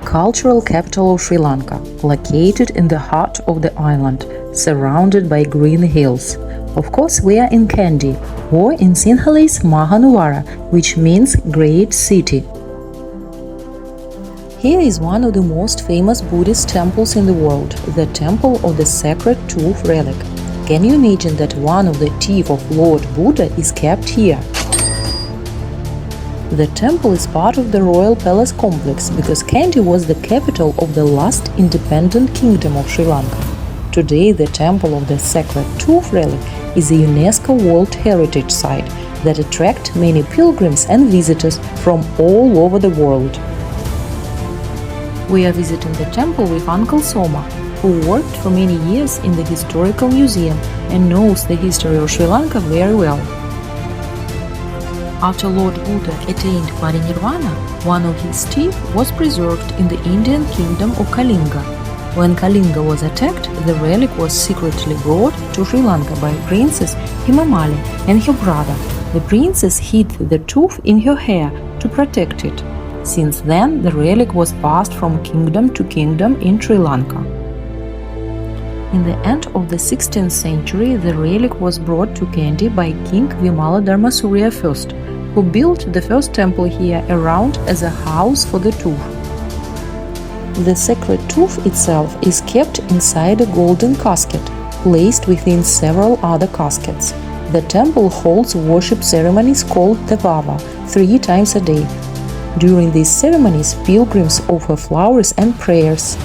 cultural capital of Sri Lanka, located in the heart of the island, surrounded by green hills. Of course, we are in Kandy, or in Sinhalese Mahanuvara, which means great city. Here is one of the most famous Buddhist temples in the world, the Temple of the Sacred Tooth Relic. Can you imagine that one of the teeth of Lord Buddha is kept here? The temple is part of the Royal Palace complex because Kandy was the capital of the last independent kingdom of Sri Lanka. Today, the Temple of the Sacred Tooth Relic is a UNESCO World Heritage Site that attracts many pilgrims and visitors from all over the world. We are visiting the temple with Uncle Soma, who worked for many years in the Historical Museum and knows the history of Sri Lanka very well. After Lord Buddha attained Parinirvana, one of his teeth was preserved in the Indian kingdom of Kalinga. When Kalinga was attacked, the relic was secretly brought to Sri Lanka by Princess Himamali and her brother. The princess hid the tooth in her hair to protect it. Since then, the relic was passed from kingdom to kingdom in Sri Lanka. In the end of the 16th century, the relic was brought to Kandy by King Vimala Dharmasuriya I, who built the first temple here around as a house for the tooth. The sacred tooth itself is kept inside a golden casket, placed within several other caskets. The temple holds worship ceremonies called Thevava 3 times a day. During these ceremonies, pilgrims offer flowers and prayers.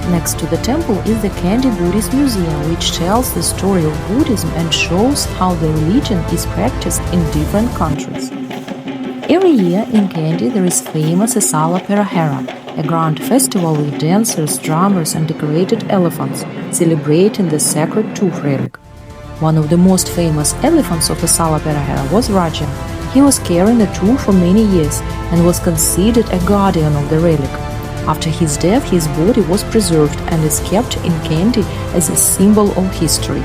Next to the temple is the Kandy Buddhist Museum, which tells the story of Buddhism and shows how the religion is practiced in different countries. Every year in Kandy there is famous Esala Perahera, a grand festival with dancers, drummers and decorated elephants, celebrating the sacred tooth relic. One of the most famous elephants of Esala Perahera was Raja. He was carrying the tooth for many years and was considered a guardian of the relic. After his death, his body was preserved and is kept in Kandy as a symbol of history.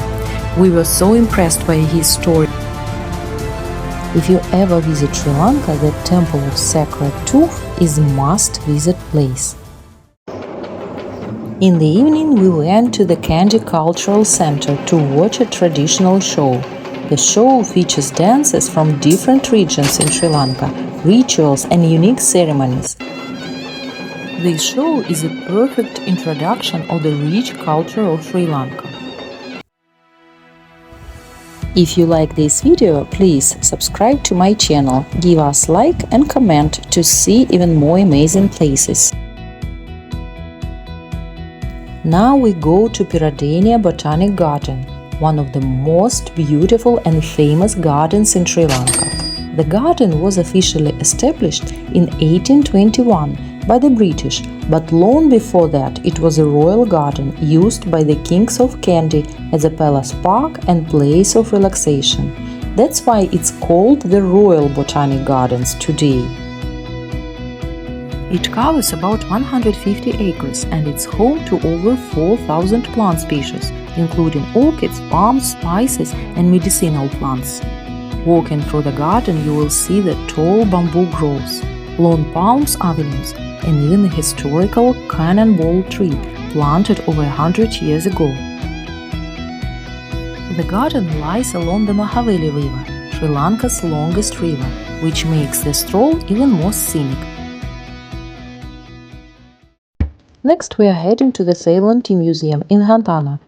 We were so impressed by his story. If you ever visit Sri Lanka, the Temple of Sacred Tooth is a must-visit place. In the evening, we went to the Kandy Cultural Center to watch a traditional show. The show features dances from different regions in Sri Lanka, rituals and unique ceremonies. This show is a perfect introduction of the rich culture of Sri Lanka. If you like this video, please subscribe to my channel, give us like and comment to see even more amazing places. Now we go to Peradeniya Botanic Garden, one of the most beautiful and famous gardens in Sri Lanka. The garden was officially established in 1821 by the British, but long before that it was a royal garden used by the kings of Kandy as a palace park and place of relaxation. That's why it's called the Royal Botanic Gardens today. It covers about 150 acres and it's home to over 4,000 plant species, including orchids, palms, spices and medicinal plants. Walking through the garden, you will see the tall bamboo groves, long palms avenues, and even a historical cannonball tree planted over 100 years ago. The garden lies along the Mahaveli River, Sri Lanka's longest river, which makes the stroll even more scenic. Next, we are heading to the Ceylon Tea Museum in Hantana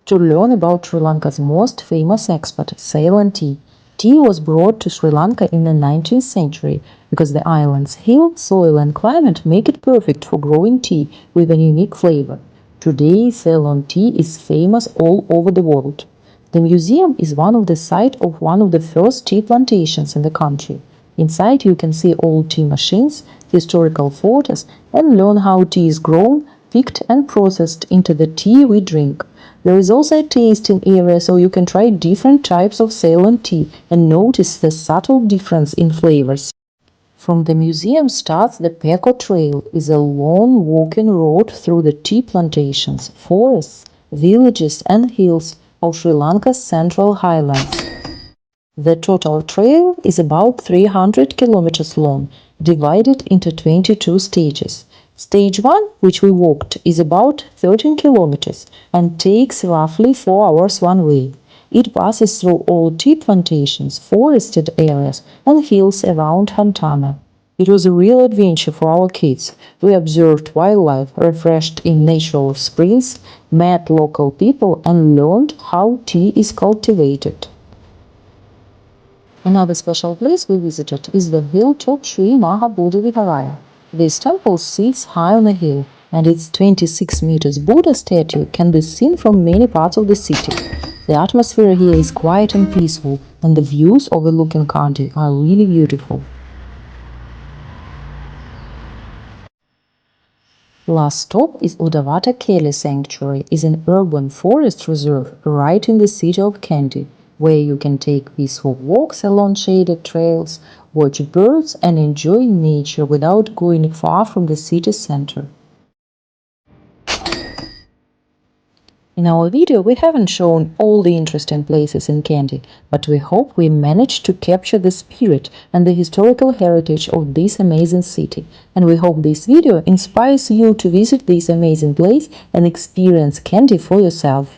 to learn about Sri Lanka's most famous export, Ceylon tea. Tea was brought to Sri Lanka in the 19th century because the island's hill, soil and climate make it perfect for growing tea with a unique flavor. Today, Ceylon tea is famous all over the world. The museum is one of the site of one of the first tea plantations in the country. Inside you can see old tea machines, historical photos and learn how tea is grown, picked and processed into the tea we drink. There is also a tasting area so you can try different types of Ceylon tea and notice the subtle difference in flavors. From the museum starts the Pekoe Trail, is a long walking road through the tea plantations, forests, villages and hills of Sri Lanka's central highlands. The total trail is about 300 kilometers long divided into 22 stages. Stage 1, which we walked, is about 13 kilometers and takes roughly 4 hours one way. It passes through all tea plantations, forested areas, and hills around Hantana. It was a real adventure for our kids. We observed wildlife, refreshed in natural springs, met local people, and learned how tea is cultivated. Another special place we visited is the Hilltop Sri Mahabuddha Viharaya. This temple sits high on a hill, and its 26 meters Buddha statue can be seen from many parts of the city. The atmosphere here is quiet and peaceful, and the views overlooking Kandy are really beautiful. Last stop is Udawattakale Sanctuary, is an urban forest reserve right in the city of Kandy, where you can take peaceful walks along shaded trails, watch birds, and enjoy nature without going far from the city center. In our video, we haven't shown all the interesting places in Kandy, but we hope we managed to capture the spirit and the historical heritage of this amazing city. And we hope this video inspires you to visit this amazing place and experience Kandy for yourself.